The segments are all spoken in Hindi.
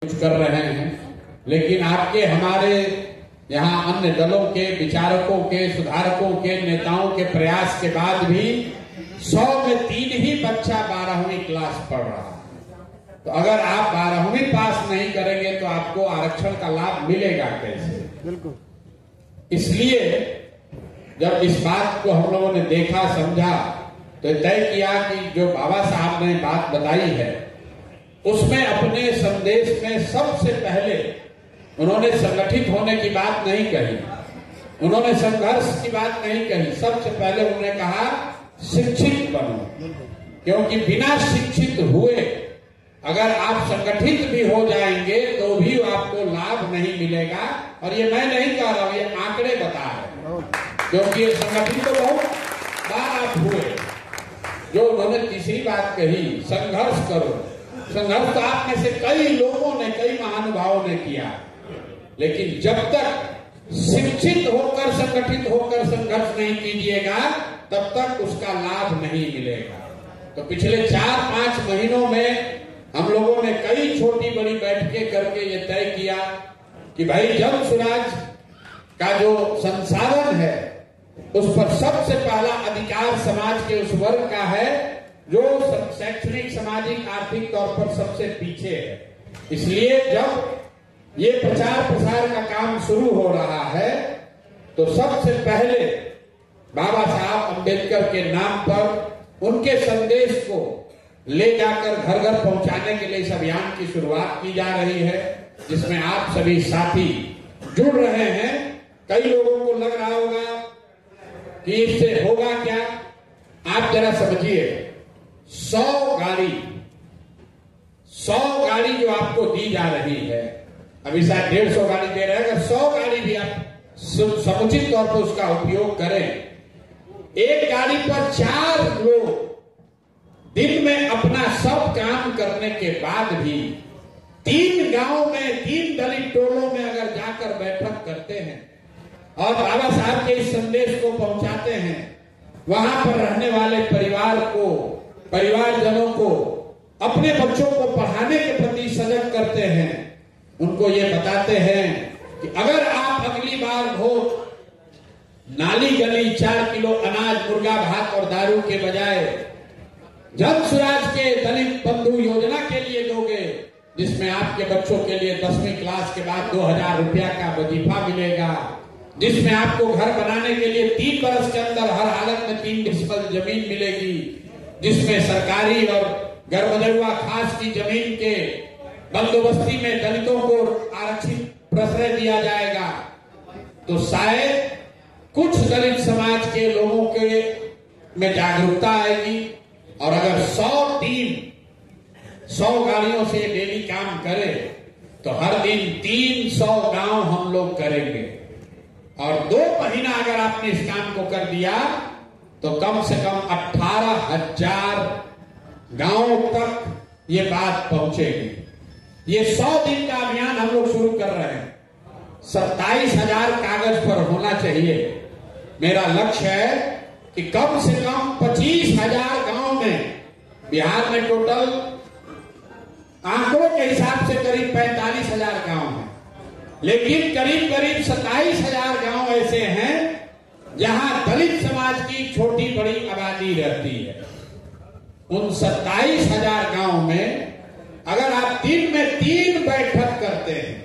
कुछ कर रहे हैं, लेकिन आपके हमारे यहाँ अन्य दलों के विचारकों के, सुधारकों के, नेताओं के प्रयास के बाद भी 100 में 3 ही बच्चा 12वीं क्लास पढ़ रहा है। तो अगर आप 12वीं पास नहीं करेंगे तो आपको आरक्षण का लाभ मिलेगा कैसे? बिल्कुल। इसलिए जब इस बात को हम लोगों ने देखा, समझा, तो तय किया कि जो बाबा साहब ने बात बताई है उसमें अपने संदेश में सबसे पहले उन्होंने संगठित होने की बात नहीं कही, उन्होंने संघर्ष की बात नहीं कही। सबसे पहले उन्होंने कहा शिक्षित बनो, क्योंकि बिना शिक्षित हुए अगर आप संगठित भी हो जाएंगे तो भी आपको लाभ नहीं मिलेगा। और ये मैं नहीं कह रहा हूं, ये आंकड़े बता रहे हैं, क्योंकि ये संगठित तो बहुत बार आप हुए। जो उन्होंने तीसरी बात कही, संघर्ष करो। संघर्ष तो आप में से कई लोगों ने, कई महानुभावों ने किया, लेकिन जब तक शिक्षित होकर, संगठित होकर संघर्ष नहीं कीजिएगा तब तक उसका लाभ नहीं मिलेगा। तो पिछले 4-5 महीनों में हम लोगों ने कई छोटी बड़ी बैठकें करके ये तय किया कि भाई जन स्वराज का जो संसाधन है उस पर सबसे पहला अधिकार समाज के उस वर्ग का है जो शैक्षणिक, सामाजिक, आर्थिक तौर पर सबसे पीछे है। इसलिए जब ये प्रचार प्रसार का काम शुरू हो रहा है तो सबसे पहले बाबा साहब अम्बेडकर के नाम पर उनके संदेश को ले जाकर घर घर पहुंचाने के लिए इस अभियान की शुरुआत की जा रही है, जिसमें आप सभी साथी जुड़ रहे हैं। कई लोगों को लग रहा होगा कि इससे होगा क्या। आप जरा समझिए, 100 गाड़ी जो आपको दी जा रही है, अभी शायद 150 गाड़ी दे रहे हैं, अगर 100 गाड़ी भी आप समुचित तौर पर उसका उपयोग करें, एक गाड़ी पर 4 लोग दिन में अपना सब काम करने के बाद भी 3 गांव में, 3 दलित टोलों में अगर जाकर बैठक करते हैं और बाबा साहब के इस संदेश को पहुंचाते हैं, वहां पर रहने वाले परिवारजनों को, अपने बच्चों को पढ़ाने के प्रति सजग करते हैं, उनको ये बताते हैं कि अगर आप अगली बार वोट नाली गली 4 किलो अनाज, मुर्गा भात और दारू के बजाय जन स्वराज के दलित बंधु योजना के लिए दोगे, जिसमें आपके बच्चों के लिए 10वीं क्लास के बाद 2000 रुपया का वजीफा मिलेगा, जिसमें आपको घर बनाने के लिए 3 बरस के अंदर हर हालत में 3 डिसमिल जमीन मिलेगी, जिसमें सरकारी और गरबदरुआ खास की जमीन के बंदोबस्ती में दलितों को आरक्षित प्रश्रय दिया जाएगा, तो शायद कुछ दलित समाज के लोगों के में जागरूकता आएगी। और अगर 100 गाड़ियों से डेली काम करे तो हर दिन 300 गांव हम लोग करेंगे। और 2 महीना अगर आपने इस काम को कर दिया तो कम से कम 18,000 गांवों तक ये बात पहुंचेगी। ये 100 दिन का अभियान हम लोग शुरू कर रहे हैं। 27,000 कागज पर होना चाहिए। मेरा लक्ष्य है कि कम से कम 25,000 गांव में, बिहार में टोटल आंकड़ों के हिसाब से करीब 45,000 गांव हैं, लेकिन करीब 27,000 गांव ऐसे हैं जहां दलित समाज की छोटी बड़ी आबादी रहती है। उन 27,000 गांव में अगर आप दिन में 3 बैठक करते हैं,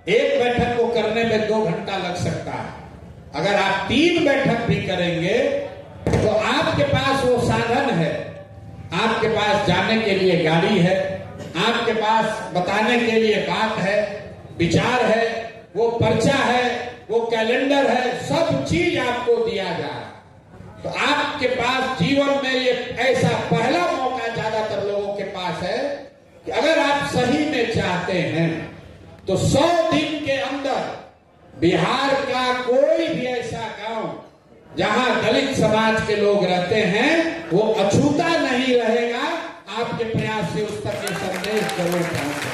एक बैठक को करने में 2 घंटा लग सकता है, अगर आप 3 बैठक भी करेंगे तो आपके पास वो साधन है, आपके पास जाने के लिए गाड़ी है, आपके पास बताने के लिए बात है, विचार है, वो पर्चा है, वो कैलेंडर है, सब चीज आपको दिया जा रहा है। तो आपके पास जीवन में ये ऐसा पहला मौका ज्यादातर लोगों के पास है कि अगर आप सही में चाहते हैं तो 100 दिन के अंदर बिहार का कोई भी ऐसा गांव जहां दलित समाज के लोग रहते हैं वो अछूता नहीं रहेगा। आपके प्रयास से उस तक ये संदेश जरूर पहुंचे।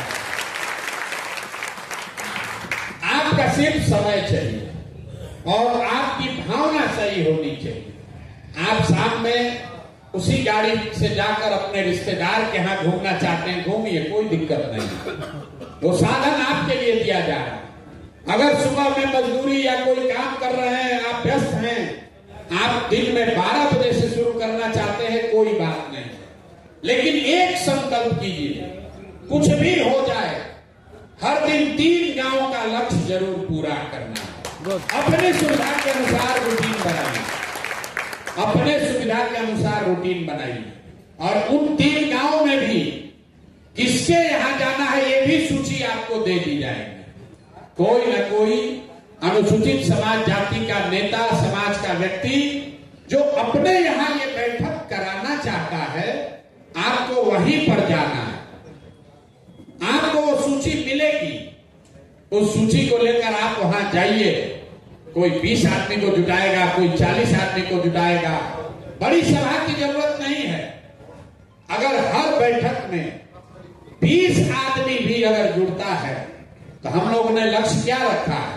आपका सिर्फ समय चाहिए और आपकी भावना सही होनी चाहिए। आप शाम में उसी गाड़ी से जाकर अपने रिश्तेदार के यहाँ घूमना चाहते हैं, घूमिए, कोई दिक्कत नहीं। वो साधन आपके लिए दिया जा रहा है। अगर सुबह में मजदूरी या कोई काम कर रहे हैं, आप व्यस्त हैं, आप दिन में 12 बजे से शुरू करना चाहते हैं, कोई बात नहीं, लेकिन एक संकल्प कीजिए, कुछ भी हो जाए, हर दिन 3 गांवों का लक्ष्य जरूर पूरा करना है। अपने सुविधा के अनुसार रूटीन बनाइए, अपने सुविधा के अनुसार रूटीन बनाइए, और उन 3 गांवों में भी किसके यहां जाना है ये भी सूची आपको दे दी जाएगी। कोई न कोई अनुसूचित समाज जाति का नेता, समाज का व्यक्ति जो अपने यहां ये बैठक कराना चाहता है, आपको वहीं पर जाना है। आपको वो सूची मिलेगी, उस सूची को लेकर आप वहां जाइए। कोई 20 आदमी को जुटाएगा, कोई 40 आदमी को जुटाएगा, बड़ी सभा की जरूरत नहीं है। अगर हर बैठक में 20 आदमी भी अगर जुड़ता है, तो हम लोगों ने लक्ष्य क्या रखा है,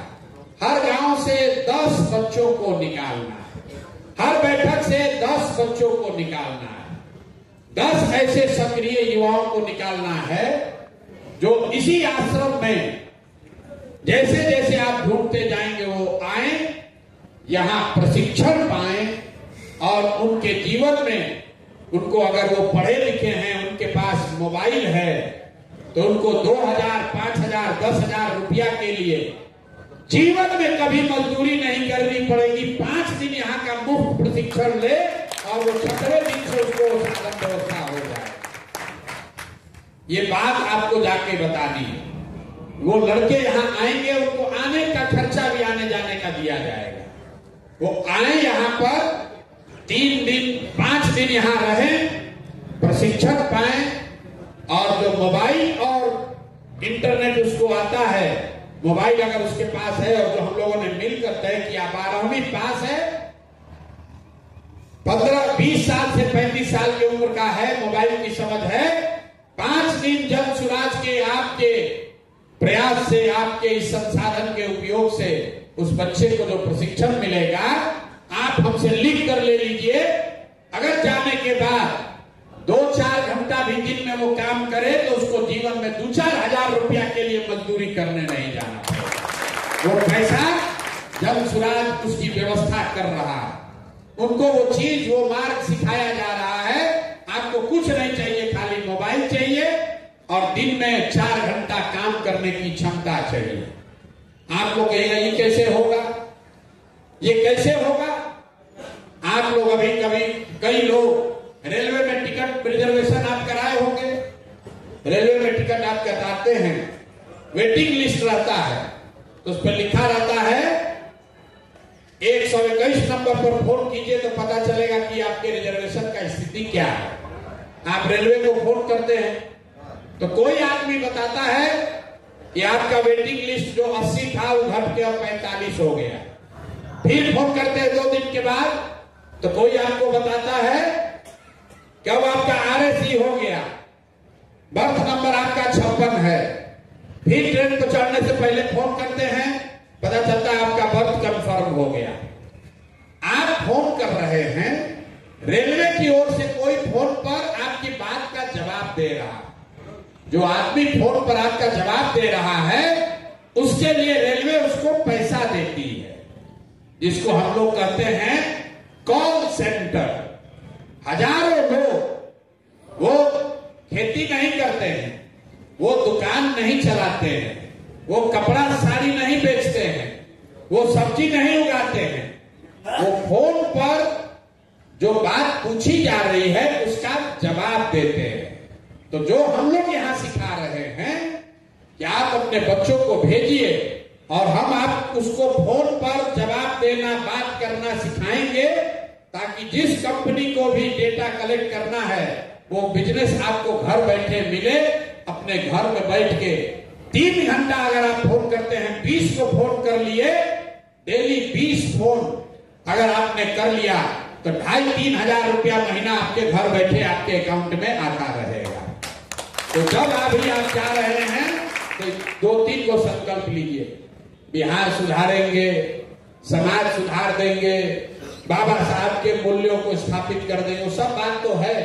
हर गांव से 10 बच्चों को निकालना है, हर बैठक से 10 बच्चों को निकालना है, 10 ऐसे सक्रिय युवाओं को निकालना है जो इसी आश्रम में जैसे जैसे आप ढूंढते जाएंगे वो आए, यहां प्रशिक्षण पाए, और उनके जीवन में उनको, अगर वो पढ़े लिखे हैं, उनके पास मोबाइल है, तो उनको 2000, 5000, 10,000 रुपया के लिए जीवन में कभी मजदूरी नहीं करनी पड़ेगी। 5 दिन यहाँ का मुफ्त प्रशिक्षण ले, और वो 17वें दिन से उसको साधन व्यवस्था हो जाए। ये बात आपको जाके बतानी है। वो लड़के यहाँ आएंगे, उनको आने का खर्चा भी आने जाने का दिया जाएगा। वो आए यहाँ पर 3 दिन, 5 दिन यहाँ रहे, प्रशिक्षण पाए, और जो मोबाइल और इंटरनेट उसको आता है, मोबाइल अगर उसके पास है, और जो हम लोगों ने मिलकर तय किया 12वीं पास है, 15-20 साल से 35 साल की उम्र का है, मोबाइल की समझ है, 5 दिन जन सुराज के आपके प्रयास से, आपके इस संसाधन के उपयोग से उस बच्चे को जो प्रशिक्षण मिलेगा, आप हमसे लिख कर ले लीजिए। अगर जाने के बाद 2-4 घंटा भी दिन में वो काम करे, तो उसको जीवन में 2-4 हजार रुपया के लिए मजदूरी करने नहीं जाना पड़ेगा। वो पैसा जन सुराज उसकी व्यवस्था कर रहा है, उनको वो चीज, वो मार्ग सिखाया जा रहा है। आपको कुछ नहीं चाहिए, खाली मोबाइल चाहिए, और दिन में 4 घंटा काम करने की क्षमता चाहिए। आपको कहेगा ये कैसे होगा, ये कैसे होगा? आप लोग अभी कभी, कई लोग रेलवे में टिकट रिजर्वेशन आप कराए होंगे, रेलवे में टिकट आप कटाते हैं, वेटिंग लिस्ट रहता है, तो उस पर लिखा रहता है 121 नंबर पर फोन कीजिए तो पता चलेगा कि आपके रिजर्वेशन का स्थिति क्या है। आप रेलवे को फोन करते हैं तो कोई आदमी बताता है कि आपका वेटिंग लिस्ट जो 80 था वो घट के अब 45 हो गया। फिर फोन करते हैं 2 दिन के बाद, तो कोई आपको बताता है कि अब आपका RSE हो गया, बर्थ नंबर आपका 56 है। फिर ट्रेन को चढ़ने से पहले फोन करते हैं, पता चलता है आपका बर्थ कंफर्म हो गया। आप फोन कर रहे हैं, रेलवे की ओर से कोई फोन पर आपकी बात का जवाब दे रहा है। जो आदमी फोन पर आपका जवाब दे रहा है, उसके लिए रेलवे उसको पैसा देती है, जिसको हम लोग कहते हैं कॉल सेंटर। हजारों लोग वो खेती नहीं करते हैं, वो दुकान नहीं चलाते हैं, वो कपड़ा साड़ी नहीं बेचते हैं, वो सब्जी नहीं उगाते हैं, वो फोन पर जो बात पूछी जा रही है उसका जवाब देते हैं। तो जो हम लोग यहां सिखा रहे हैं कि आप अपने बच्चों को भेजिए और हम आप उसको फोन पर जवाब देना, बात करना सिखाएंगे, ताकि जिस कंपनी को भी डेटा कलेक्ट करना है वो बिजनेस आपको घर बैठे मिले। अपने घर में बैठ के 3 घंटा अगर आप फोन करते हैं, 20 को फोन कर लिए, डेली 20 फोन अगर आपने कर लिया तो 2,500-3 हजार रुपया महीना आपके घर बैठे आपके अकाउंट में आता रहेगा। तो जब अभी आप जा रहे हैं तो 2-3 को संकल्प लीजिए, बिहार सुधारेंगे, समाज सुधार देंगे, बाबा साहब के मूल्यों को स्थापित कर देंगे, वो सब बात तो है,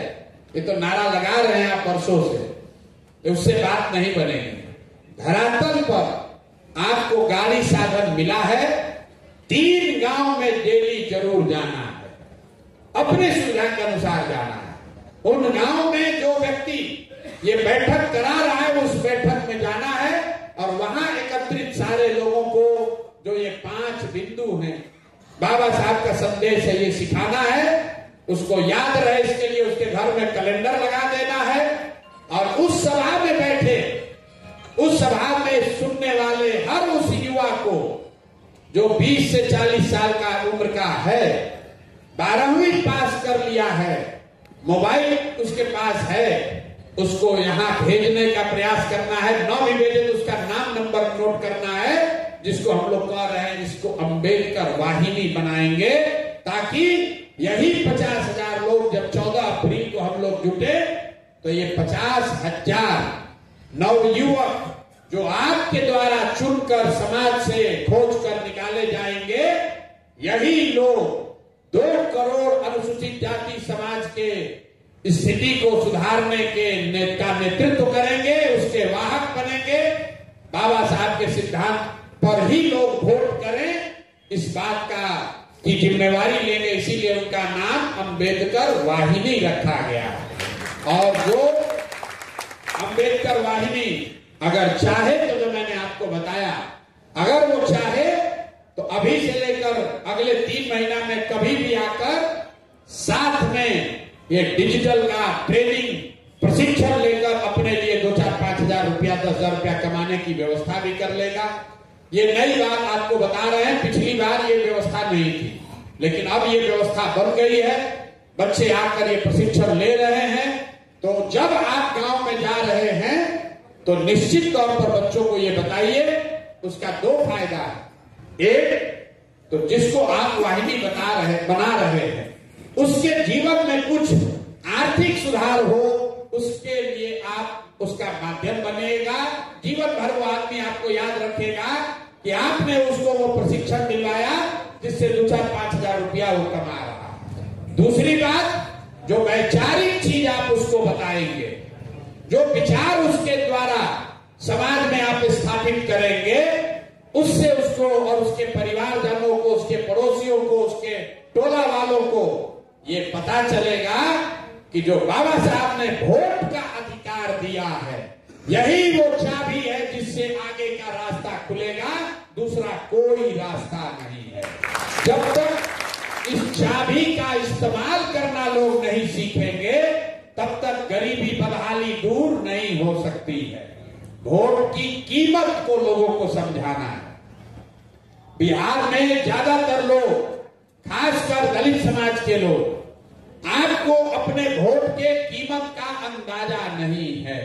ये तो नारा लगा रहे हैं आप वर्षों से, उससे बात नहीं बनेगी। धरातल पर आपको गाड़ी साधन मिला है, 3 गांव में डेली जरूर जाना है, अपने सुविधा के अनुसार जाना है। उन गांव में जो व्यक्ति ये बैठक करा रहा है उस बैठक में जाना है और वहां एकत्रित सारे लोगों को जो ये 5 बिंदु हैं, बाबा साहब का संदेश है, ये सिखाना है, उसको याद रहे, इसके लिए उसके घर में कैलेंडर लगा देना है और उस सभा में बैठे, उस सभा में सुनने वाले हर उस युवा को जो 20 से 40 साल का उम्र का है, 12वीं पास कर लिया है, मोबाइल उसके पास है, उसको यहां भेजने का प्रयास करना है। 9वीं भेजे तो उसका नाम नंबर नोट करना है, जिसको हम लोग कह रहे हैं, इसको अंबेडकर वाहिनी बनाएंगे, ताकि यही 50,000 लोग जब 14 अप्रैल को हम लोग जुटे तो ये 50,000 नवयुवक जो आपके द्वारा चुनकर समाज से खोज कर निकाले जाएंगे, यही लोग 2 करोड़ अनुसूचित जाति समाज के स्थिति को सुधारने का नेतृत्व करेंगे, उसके वाहक बनेंगे। बाबा साहब के सिद्धांत पर ही लोग वोट करें, इस बात की जिम्मेवारी लेंगे, इसीलिए उनका नाम अंबेडकर वाहिनी रखा गया। और जो अंबेडकर वाहिनी अगर चाहे तो जो मैंने आपको बताया, अगर वो चाहे तो अभी से लेकर अगले 3 महीना में कभी भी आकर साथ में ये डिजिटल का ट्रेनिंग प्रशिक्षण लेकर अपने लिए 2-4-5 हजार रुपया, 10 हजार रुपया कमाने की व्यवस्था भी कर लेगा। ये नई बात आपको बता रहे हैं, पिछली बार ये व्यवस्था नहीं थी, लेकिन अब ये व्यवस्था बन गई है। बच्चे आकर ये प्रशिक्षण ले रहे हैं, तो जब आप गांव में जा रहे हैं तो निश्चित तौर पर बच्चों को ये बताइए, उसका 2 फायदा है। एक तो जिसको आप वाहिनी बना रहे हैं उसके जीवन में कुछ आर्थिक सुधार हो, उसके लिए आप उसका माध्यम बनेगा। जीवन भर वो आदमी आपको याद रखेगा कि आपने उसको वो प्रशिक्षण दिलवाया जिससे 2-4-5 हजार रुपया वो कमा रहा। दूसरी बात, जो वैचारिक चीज आप उसको बताएंगे, जो विचार उसके द्वारा समाज में आप स्थापित करेंगे, उससे उसको और उसके परिवारजनों को, उसके पड़ोसियों को, उसके टोला वालों को ये पता चलेगा कि जो बाबा साहब ने वोट का अधिकार दिया है, यही वो चाबी है जिससे आगे का रास्ता खुलेगा, दूसरा कोई रास्ता नहीं है। जब तक इस चाबी का इस्तेमाल करना लोग नहीं सीखेंगे, तब तक गरीबी बदहाली दूर नहीं हो सकती है। वोट की कीमत को लोगों को समझाना है। बिहार में ज्यादातर लोग, खासकर दलित समाज के लोग, आपको अपने वोट के कीमत का अंदाजा नहीं है।